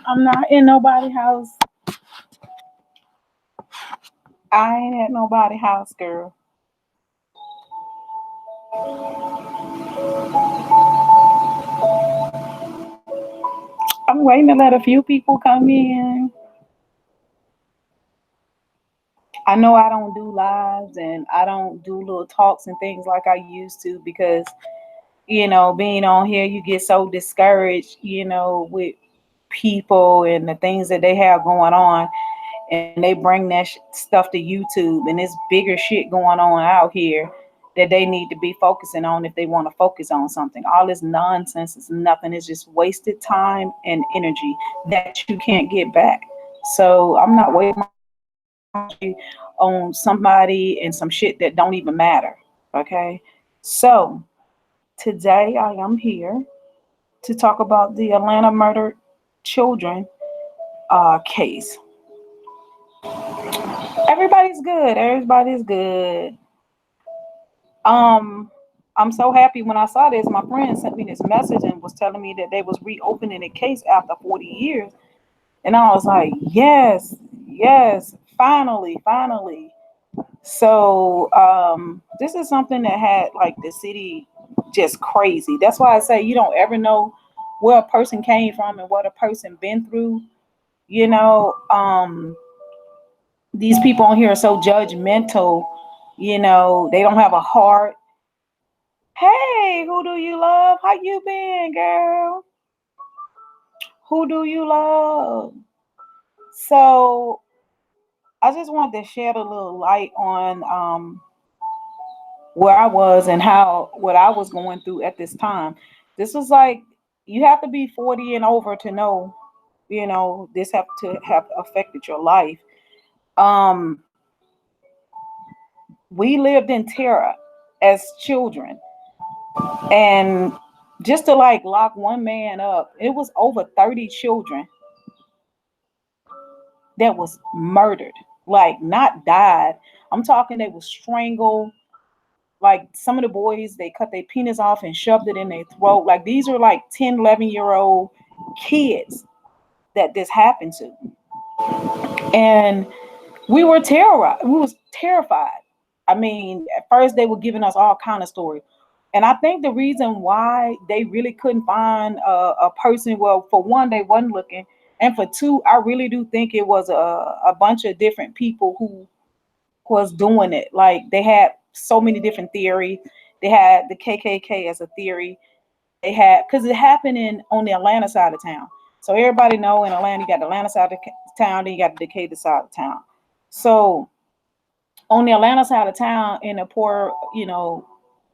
I'm not in nobody's house. I ain't at nobody's house, girl. I'm waiting to let a few people come in. I know I don't do lives and I don't do little talks and things like I used to because, being on here, you get so discouraged, with people and the things that they have going on. And they bring that stuff to YouTube, and there's bigger shit going on out here that they need to be focusing on if they want to focus on something. All this nonsense is nothing. It's just wasted time and energy that you can't get back. So I'm not wasting my energy on somebody and some shit that don't even matter. Okay. So today I am here to talk about the Atlanta murdered children case. Everybody's good. Everybody's good. Um, I'm so happy when I saw this. My friend sent me this message and was telling me that they was reopening the case after 40 years. And I was like, yes, yes, finally, finally. So this is something that had like the city just crazy. That's why I say you don't ever know where a person came from and what a person been through. You know, these people on here are so judgmental. They don't have a heart. Hey, who do you love? How you been, girl? Who do you love? So I just wanted to shed a little light on where I was and how what I was going through at this time. This was like you have to be 40 and over to know, this have to have affected your life. Um, we lived in terror as children, and just to like lock one man up, it was over 30 children that was murdered, like not died. I'm talking they was strangled. Like some of the boys, they cut their penis off and shoved it in their throat. Like these are like 10, 11-year old kids that this happened to. And we were terrorized. We was terrified. I mean, at first they were giving us all kind of stories. And I think the reason why they really couldn't find a person, well, for one, they wasn't looking. And for two, I really do think it was a bunch of different people who was doing it. Like they had so many different theories. They had the KKK as a theory. They had because it happened in on the Atlanta side of town. So everybody know in Atlanta you got the Atlanta side of town, then you got the Decatur side of town. So on the Atlanta side of town, in the poor,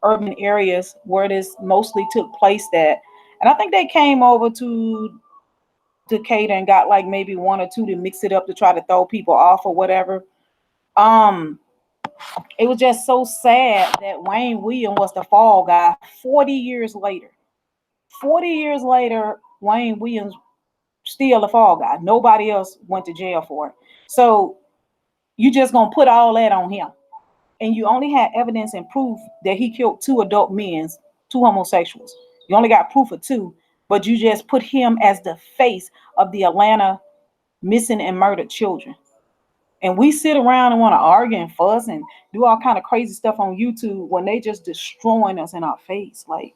urban areas where this mostly took place, that, and I think they came over to Decatur and got like maybe one or two to mix it up to try to throw people off or whatever. Um, it was just so sad that Wayne Williams was the fall guy 40 years later. 40 years later, Wayne Williams still the fall guy. Nobody else went to jail for it. So you just gonna put all that on him. And you only had evidence and proof that he killed two adult men, two homosexuals. You only got proof of two, but you just put him as the face of the Atlanta missing and murdered children. And we sit around and want to argue and fuss and do all kind of crazy stuff on YouTube when they just destroying us in our face. Like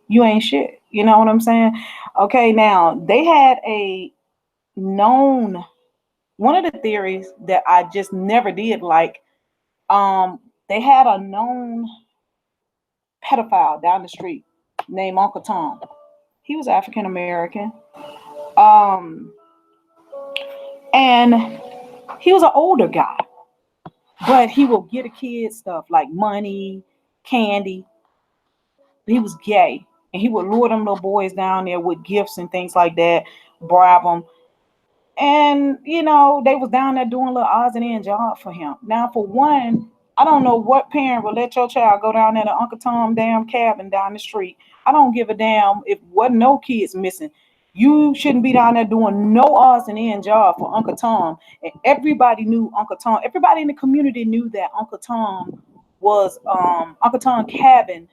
you ain't shit. You know what I'm saying? Okay, now they had a known one of the theories that I just never did like. They had a known pedophile down the street named Uncle Tom. He was African American. Um, and he was an older guy, but he will get a kid stuff like money, candy. He was gay, and he would lure them little boys down there with gifts and things like that, bribe them. And they was down there doing little odds and end job for him. Now, for one, I don't know what parent would let your child go down there to Uncle Tom damn cabin down the street. I don't give a damn if wasn't no kids missing. You shouldn't be down there doing no odds and end job for Uncle Tom. And everybody knew Uncle Tom. Everybody in the community knew that Uncle Tom Cabin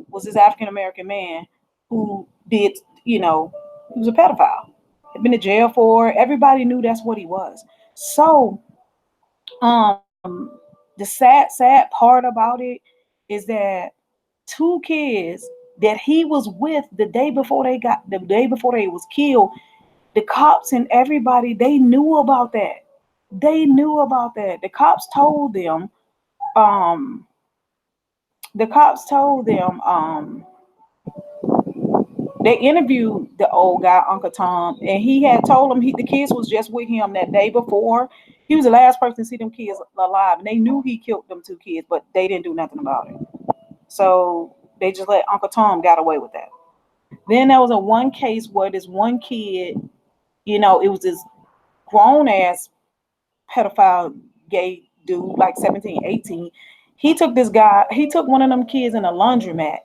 was this African American man who did, he was a pedophile. Had been to jail for. Everybody knew that's what he was. So, the sad part about it is that two kids that he was with the day before they was killed, the cops and everybody, they knew about that. They knew about that. Um, the cops told them, they interviewed the old guy, Uncle Tom, and he had told them the kids was just with him that day before. He was the last person to see them kids alive, and they knew he killed them two kids, but they didn't do nothing about it. So they just let Uncle Tom got away with that. Then there was a one case where this one kid, it was this grown ass pedophile gay dude, like 17, 18. He took one of them kids in a laundromat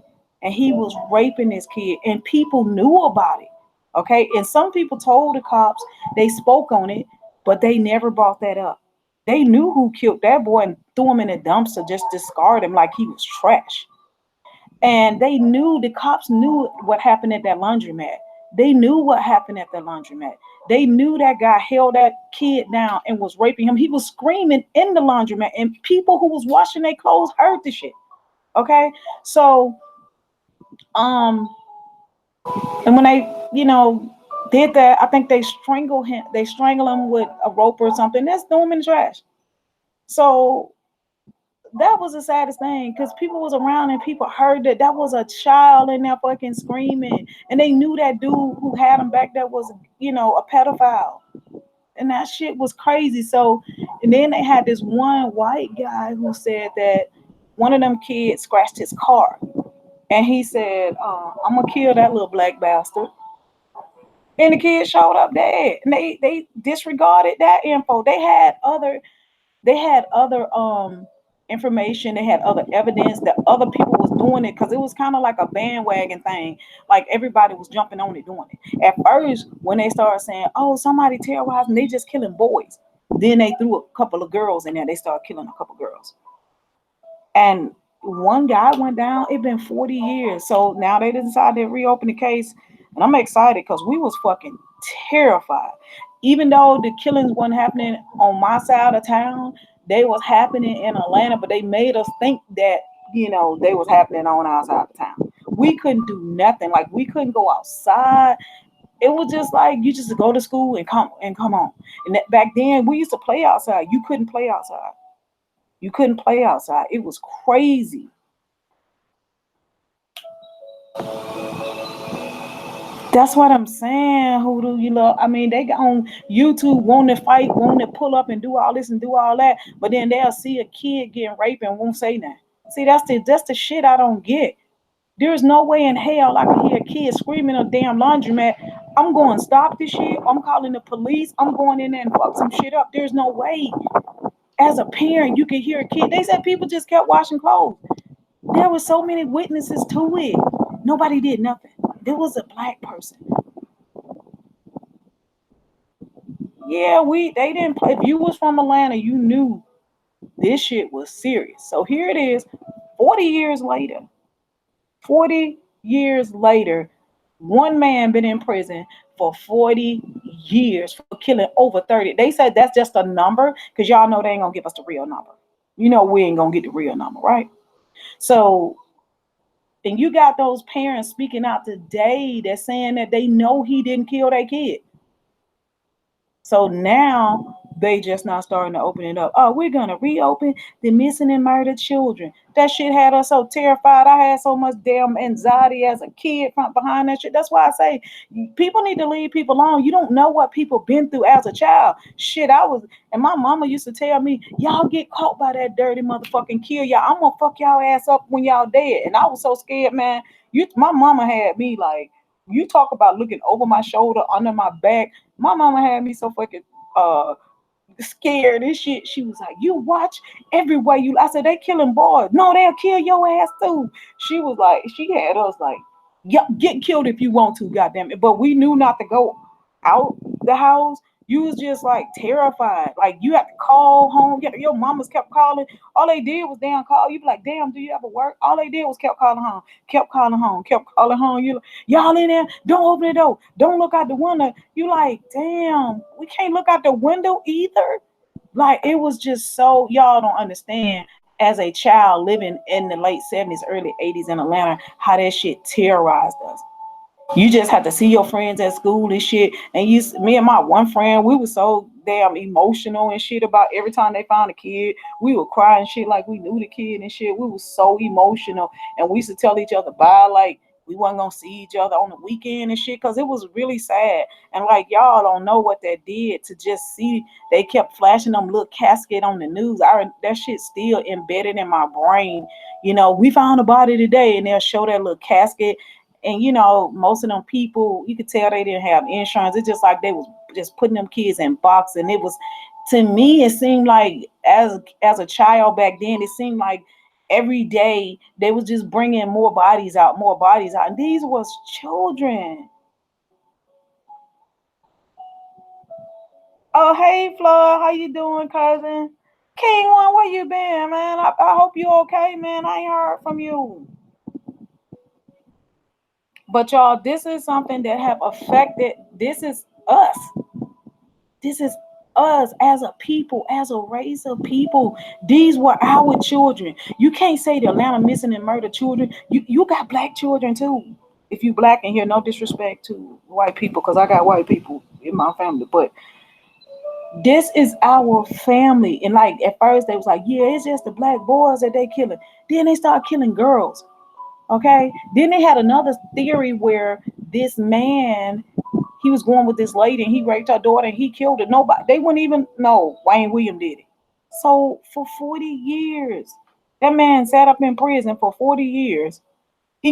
and he was raping this kid, and people knew about it. Okay. And some people told the cops, they spoke on it, but they never brought that up. They knew who killed that boy and threw him in a dumpster, just discard him like he was trash. And the cops knew what happened at that laundromat. They knew what happened at the laundromat. They knew that guy held that kid down and was raping him. He was screaming in the laundromat, and people who was washing their clothes heard the shit. Okay, so um, and when they did that, I think they strangled him. They strangled him with a rope or something. That's threw him in the trash. So that was the saddest thing because people was around and people heard that was a child in there fucking screaming, and they knew that dude who had him back there was a pedophile, and that shit was crazy. So, and then they had this one white guy who said that one of them kids scratched his car, and he said, "I'm gonna kill that little black bastard." And the kid showed up dead, and they disregarded that info. They had other information, they had other evidence that other people was doing it, because it was kind of like a bandwagon thing, like everybody was jumping on it doing it at first. When they started saying, oh, somebody terrorizing, they just killing boys, then they threw a couple of girls in there, they started killing a couple of girls, and one guy went down. It been 40 years, so now they decided to reopen the case, and I'm excited because we was fucking terrified. Even though the killings wasn't happening on my side of town, they was happening in Atlanta, but they made us think that they was happening on our side of town. We couldn't do nothing. Like, we couldn't go outside. It was just like you just go to school and come on. And back then we used to play outside. You couldn't play outside. You couldn't play outside. It was crazy. That's what I'm saying. Who do you love? I mean, they got on YouTube wanting to fight, wanting to pull up and do all this and do all that, but then they'll see a kid getting raped and won't say nothing. See, that's the shit I don't get. There's no way in hell I can hear a kid screaming a damn laundromat. I'm going to stop this shit. I'm calling the police. I'm going in there and fuck some shit up. There's no way. As a parent, you can hear a kid. They said people just kept washing clothes. There were so many witnesses to it. Nobody did nothing. There was a black person. Yeah, they didn't play. If you was from Atlanta, you knew this shit was serious. So here it is, 40 years later. 40 years later, one man been in prison for 40 years for killing over 30. They said that's just a number because y'all know they ain't gonna give us the real number. We ain't gonna get the real number, right? So, and you got those parents speaking out today that's saying that they know he didn't kill their kid. So now they just not starting to open it up. Oh, we're gonna reopen the missing and murdered children. That shit had us so terrified. I had so much damn anxiety as a kid from behind that shit. That's why I say people need to leave people alone. You don't know what people been through as a child. Shit, and my mama used to tell me, y'all get caught by that dirty motherfucking kill y'all. I'm gonna fuck y'all ass up when y'all dead. And I was so scared, man. My mama had me like, you talk about looking over my shoulder, under my back. My mama had me so fucking scared and shit. She was like, "You watch everywhere you." I said, "They killing boys. No, they'll kill your ass too." She was like, she had us like, "Yeah, get killed if you want to, goddamn it." But we knew not to go out the house You was just like terrified. Like you had to call home. Your mamas kept calling. All they did was damn call. You be like, damn, do you ever work? All they did was kept calling home, kept calling home, kept calling home. You, y'all in there? Don't open the door. Don't look out the window. You like, damn, we can't look out the window either. Like it was just so, y'all don't understand. As a child living in the late 70s, early 80s in Atlanta, how that shit terrorized us. You just had to see your friends at school and shit. And me and my one friend, we were so damn emotional and shit about every time they found a kid. We would cry and shit like we knew the kid and shit. We were so emotional. And we used to tell each other bye, like we wasn't gonna see each other on the weekend and shit, because it was really sad. And like y'all don't know what that did to just see they kept flashing them little casket on the news. That shit still embedded in my brain. We found a body today, and they'll show that little casket, and most of them people, you could tell they didn't have insurance. It's just like they was just putting them kids in boxes. And it was, to me, it seemed like as a child back then, it seemed like every day they was just bringing more bodies out, and these was children. Oh, hey Floyd, how you doing, cousin? King One, where you been, man? I hope you okay, man. I ain't heard from you. But y'all, this is something that have affected. This is us. This is us as a people, as a race of people. These were our children. You can't say the Atlanta missing and murdered children. You got black children too. If you black in here, no disrespect to white people, because I got white people in my family. But this is our family. And like at first they was like, yeah, it's just the black boys that they killing. Then they start killing girls. Okay. Then they had another theory where this man, he was going with this lady and he raped her daughter and he killed her. Nobody, they wouldn't even know Wayne Williams did it. So for 40 years, that man sat up in prison for 40 years. They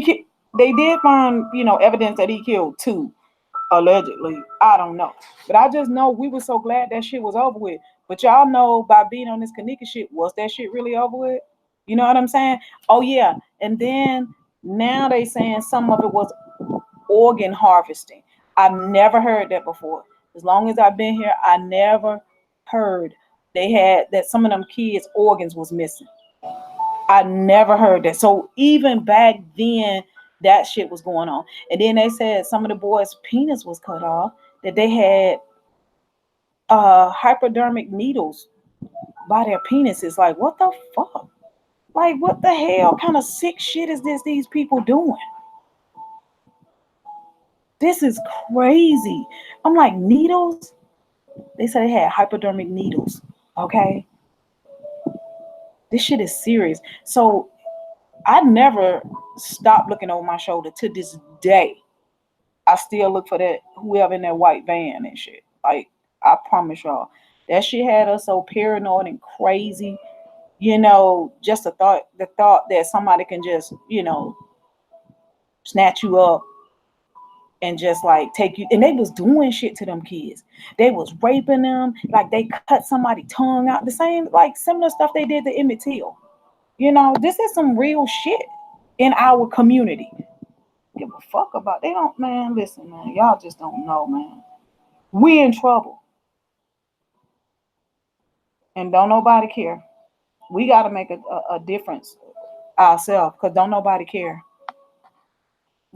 did find, evidence that he killed two, allegedly. I don't know. But I just know we were so glad that shit was over with. But y'all know by being on this Kanika shit, was that shit really over with? You know what I'm saying? Oh yeah. And then now they saying some of it was organ harvesting. I've never heard that before. As long as I've been here, I never heard they had that some of them kids' organs was missing. I never heard that. So even back then, that shit was going on. And then they said some of the boys' penis was cut off, that they had hypodermic needles by their penises. Like, what the fuck? Like, what the hell kind of sick shit is this these people doing? This is crazy. I'm like, needles? They said they had hypodermic needles. Okay. This shit is serious. So I never stopped looking over my shoulder to this day. I still look for that whoever in that white van and shit. Like, I promise y'all. That shit had us so paranoid and crazy. Just the thought that somebody can just, snatch you up and just like take you, and they was doing shit to them kids. They was raping them, like they cut somebody tongue out, the same like similar stuff they did to Emmett Till. This is some real shit in our community. Give a fuck about, they don't, man, listen, man, y'all just don't know, man. We in trouble and don't nobody care. We got to make a difference ourselves, because don't nobody care.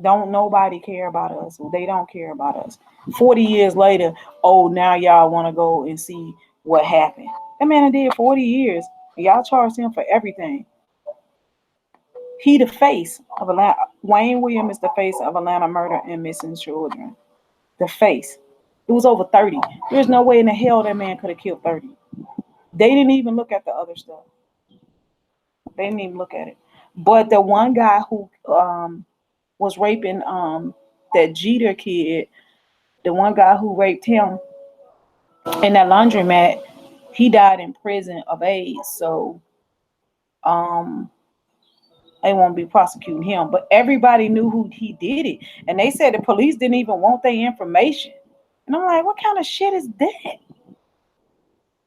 Don't nobody care about us. They don't care about us. 40 years later, oh, now y'all want to go and see what happened. That man did 40 years. Y'all charged him for everything. He the face of Atlanta. Wayne Williams is the face of Atlanta murder and missing children. The face. It was over 30. There's no way in the hell that man could have killed 30. They didn't even look at the other stuff. They didn't even look at it. But the one guy who was raping that Jeter kid, the one guy who raped him in that laundromat, he died in prison of AIDS. So um they won't be prosecuting him. But everybody knew who he did it. And they said the police didn't even want their information. And I'm like, what kind of shit is that?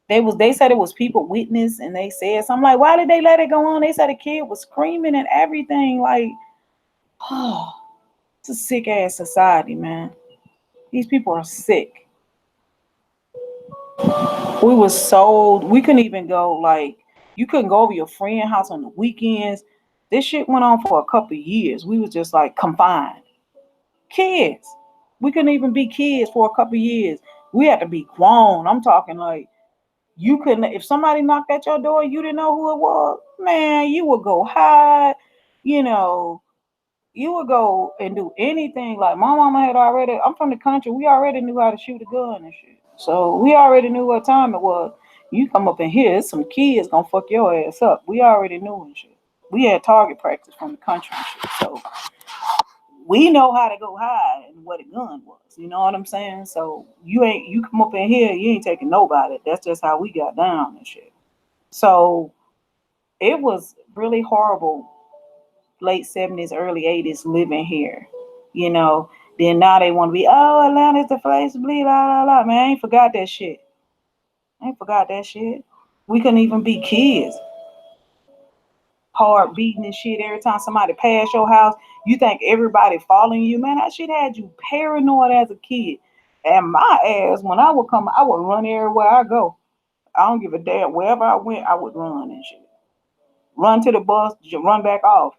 They said it was people witness, and they said, so I'm like, why did they let it go on? They said the kid was screaming and everything. Like, oh, it's a sick ass society, man. These people are sick. We couldn't even go, like, you couldn't go over your friend's house on the weekends. This shit went on for a couple of years. We was just like confined. Kids. We couldn't even be kids for a couple of years. We had to be grown. I'm talking like you couldn't, if somebody knocked at your door, you didn't know who it was, man, you would go hide, you know, you would go and do anything. Like my mama had already, I'm from the country, we already knew how to shoot a gun and shit. So we already knew what time it was. You come up in here, it's some kids gonna fuck your ass up. We already knew and shit. We had target practice from the country and shit. So we know how to go hide and what a gun was. You know what I'm saying? So you come up in here, you ain't taking nobody. That's just how we got down and shit. So it was really horrible, late 70s, early 80s living here. You know, then now they want to be, oh, Atlanta's the place to bleed, la la la. Man, I ain't forgot that shit. I ain't forgot that shit. We couldn't even be kids. Hard beating and shit every time somebody pass your house. You think everybody following you, man. That shit had you paranoid as a kid. And my ass, when I would come, I would run everywhere I go. I don't give a damn. Wherever I went, I would run and shit. Run to the bus, just run back off.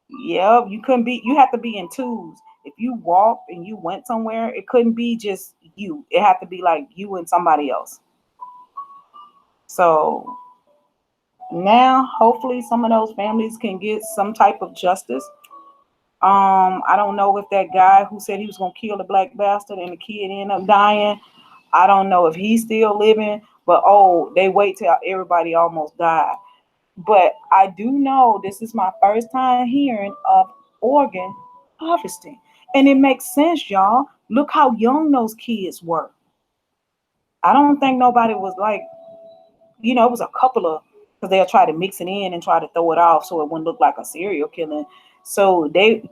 Yep, you couldn't be. You have to be in twos. If you walked and you went somewhere, it couldn't be just you. It had to be like you and somebody else. So now, hopefully, some of those families can get some type of justice. I don't know if that guy who said he was gonna kill the black bastard and the kid ended up dying. I don't know if he's still living, but oh, they wait till everybody almost died. But I do know this is my first time hearing of organ harvesting. And it makes sense, y'all. Look how young those kids were. I don't think nobody was like, it was a couple of, because they'll try to mix it in and try to throw it off so it wouldn't look like a serial killing. So they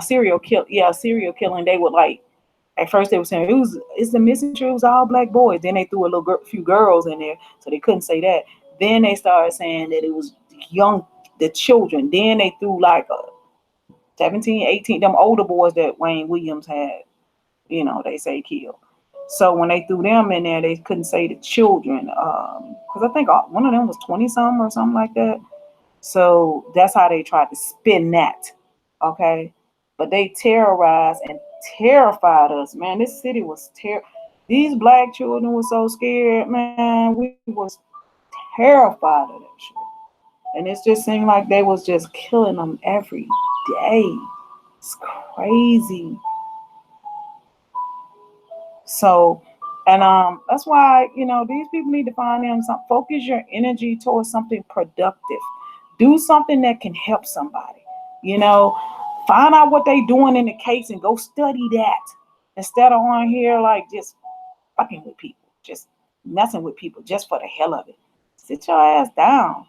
serial killing. They would like, at first they were saying it's the missing tree. It was all black boys. Then they threw a few girls in there, so they couldn't say that. Then they started saying that it was young, the children. Then they threw like a 17, 18, them older boys that Wayne Williams had, they say killed. So when they threw them in there, they couldn't say the children, because I think one of them was 20 something or something like that. So that's how they tried to spin that. Okay. But they terrorized and terrified us, man. This city was these black children were so scared, man. We was terrified of that shit. And it just seemed like they was just killing them every day. It's crazy. So, and that's why these people need to find them some. Focus your energy towards something productive. Do something that can help somebody. You know, find out what they doing in the case and go study that instead of on here like just fucking with people, just messing with people just for the hell of it. Sit your ass down.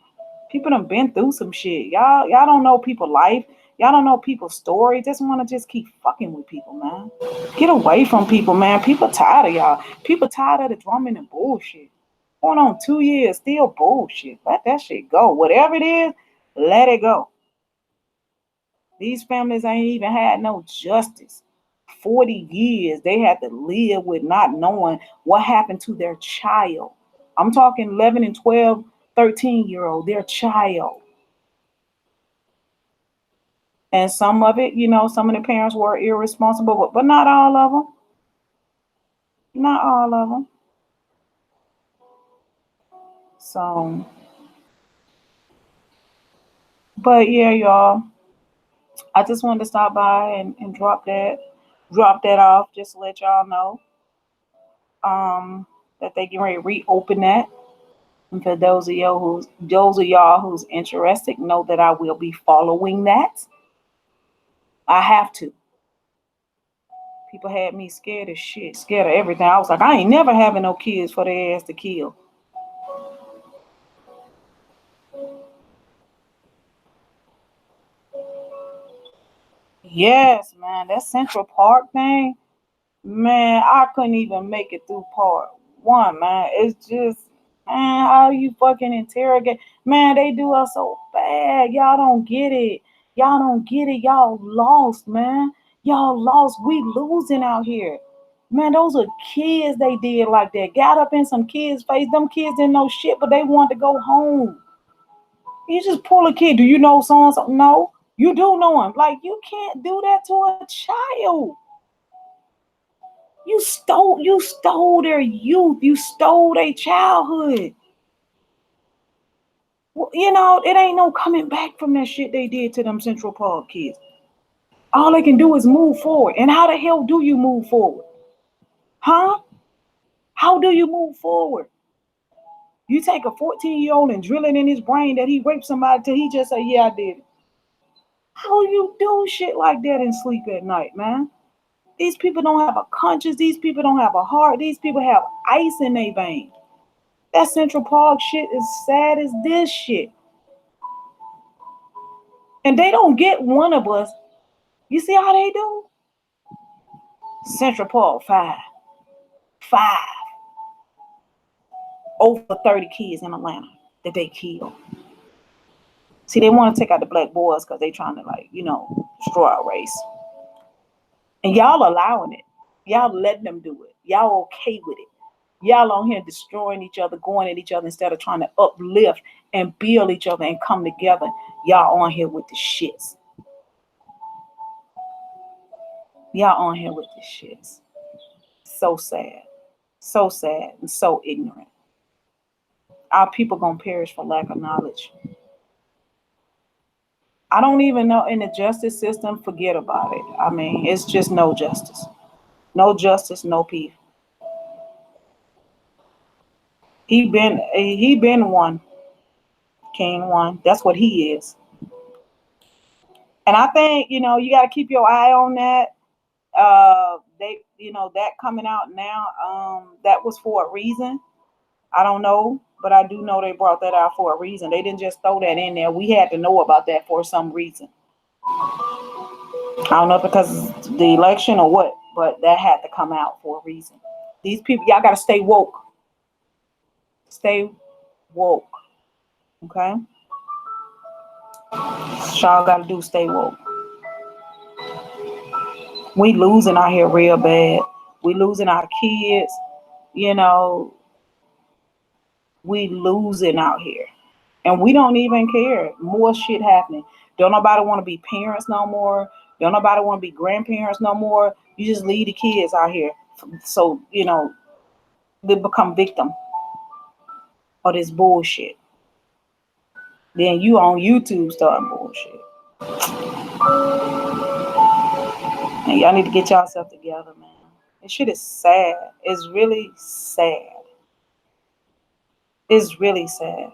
People done been through some shit. Y'all don't know people life. Y'all don't know people's story. Just want to just keep fucking with people, man. Get away from people, man. People tired of y'all. People tired of the drumming and bullshit. Going on 2 years, still bullshit. Let that shit go. Whatever it is, let it go. These families ain't even had no justice. 40 years they had to live with not knowing what happened to their child. I'm talking 11 and 12, 13-year-old, their child. And some of it, some of the parents were irresponsible, but not all of them. Not all of them. So, but yeah, y'all, I just wanted to stop by and drop that off, just to let y'all know that they can reopen that. And for those of y'all who's interested, know that I will be following that. I have to. People had me scared as shit, scared of everything. I was like, I ain't never having no kids for their ass to kill. Yes, man, that Central Park thing, man, I couldn't even make it through part one, man. It's just, man, how you fucking interrogate? Man, they do us so bad. Y'all don't get it. Y'all don't get it. Y'all lost, man. Y'all lost. We losing out here. Man, those are kids they did like that. Got up in some kids' face. Them kids didn't know shit, but they wanted to go home. You just pull a kid. Do you know so and so? No. You do know him. Like, you can't do that to a child. You stole their youth. You stole their childhood. Well, you know, it ain't no coming back from that shit they did to them Central Park kids. All they can do is move forward. And how the hell do you move forward? Huh? How do you move forward? You take a 14-year-old and drill it in his brain that he raped somebody till he just say, yeah, I did it. How you do shit like that and sleep at night, man? These people don't have a conscience. These people don't have a heart. These people have ice in their veins. That Central Park shit is sad as this shit. And they don't get one of us. You see how they do? Central Park, five. Over 30 kids in Atlanta that they killed. See, they want to take out the black boys because they trying to, like, you know, destroy our race. And y'all allowing it. Y'all letting them do it. Y'all okay with it. Y'all on here destroying each other, going at each other instead of trying to uplift and build each other and come together. Y'all on here with the shits. Y'all on here with the shits. So sad. So sad and so ignorant. Our people gonna perish for lack of knowledge. I don't even know in the justice system, forget about it. I mean, it's just no justice. No justice, no peace. He been one, king one. That's what he is. And I think, you know, you got to keep your eye on that. They, you know, that coming out now, that was for a reason. I don't know, but I do know they brought that out for a reason. They didn't just throw that in there. We had to know about that for some reason. I don't know if because of the election or what, but that had to come out for a reason. These people, y'all got to stay woke. Stay woke. Okay? Y'all got to do stay woke. We losing out here real bad. We losing our kids. You know, we losing out here. And we don't even care. More shit happening. Don't nobody want to be parents no more. Don't nobody want to be grandparents no more. You just leave the kids out here. So, you know, they become victim of this bullshit. Then you on YouTube starting bullshit. And y'all need to get yourself together, man. This shit is sad. It's really sad. It's really sad.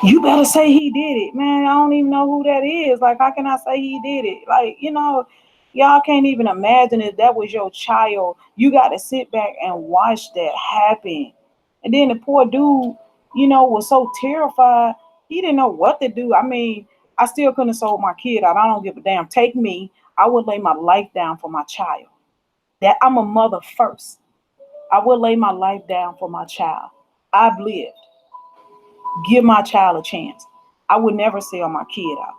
You better say he did it, man. I don't even know who that is. Like, how can I say he did it? Like, you know, y'all can't even imagine if that was your child. You got to sit back and watch that happen. And then the poor dude, you know, was so terrified. He didn't know what to do. I mean, I still couldn't have sold my kid out. I don't give a damn. Take me. I would lay my life down for my child. That I'm a mother first. I would lay my life down for my child. I've lived. Give my child a chance. I would never sell my kid out.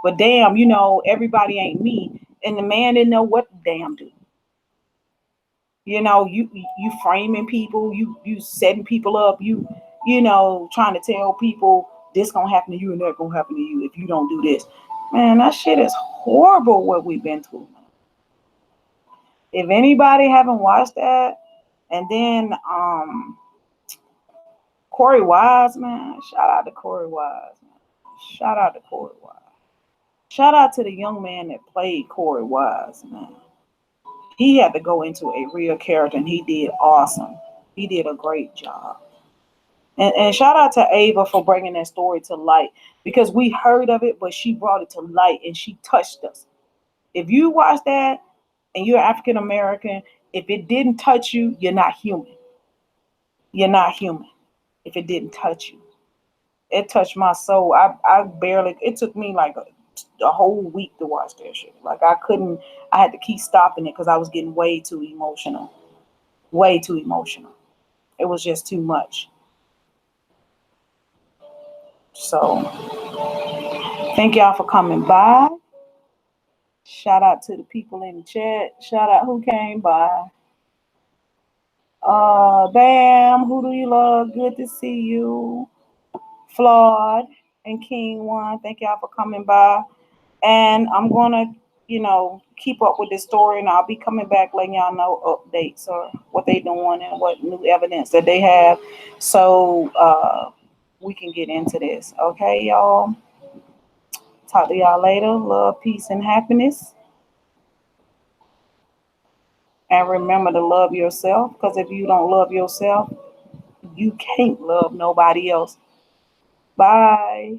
But damn, you know, everybody ain't me. And the man didn't know what to damn do. You know, you framing people, you setting people up, you know, trying to tell people this gonna happen to you and that gonna happen to you if you don't do this. Man, that shit is horrible what we've been through. If anybody haven't watched that, and then Corey Wise, man, shout out to Corey Wise, man. Shout out to Corey Wise. Shout out to the young man that played Corey Wise, man. He had to go into a real character and he did awesome. He did a great job. And shout out to Ava for bringing that story to light because we heard of it, but she brought it to light and she touched us. If you watch that and you're African American, if it didn't touch you, you're not human. You're not human if it didn't touch you. It touched my soul. I barely, it took me like a whole week to watch that shit. Like I had to keep stopping it because I was getting way too emotional. Way too emotional. It was just too much. So thank y'all for coming by. Shout out to the people in the chat. Shout out who came by. Bam, who do you love? Good to see you. Flawed and King One, thank y'all for coming by. And I'm gonna, keep up with this story, and I'll be coming back letting y'all know updates or what they doing and what new evidence that they have, so we can get into this. Okay, y'all. Talk to y'all later. Love, peace, and happiness. And remember to love yourself, because if you don't love yourself, you can't love nobody else. Bye.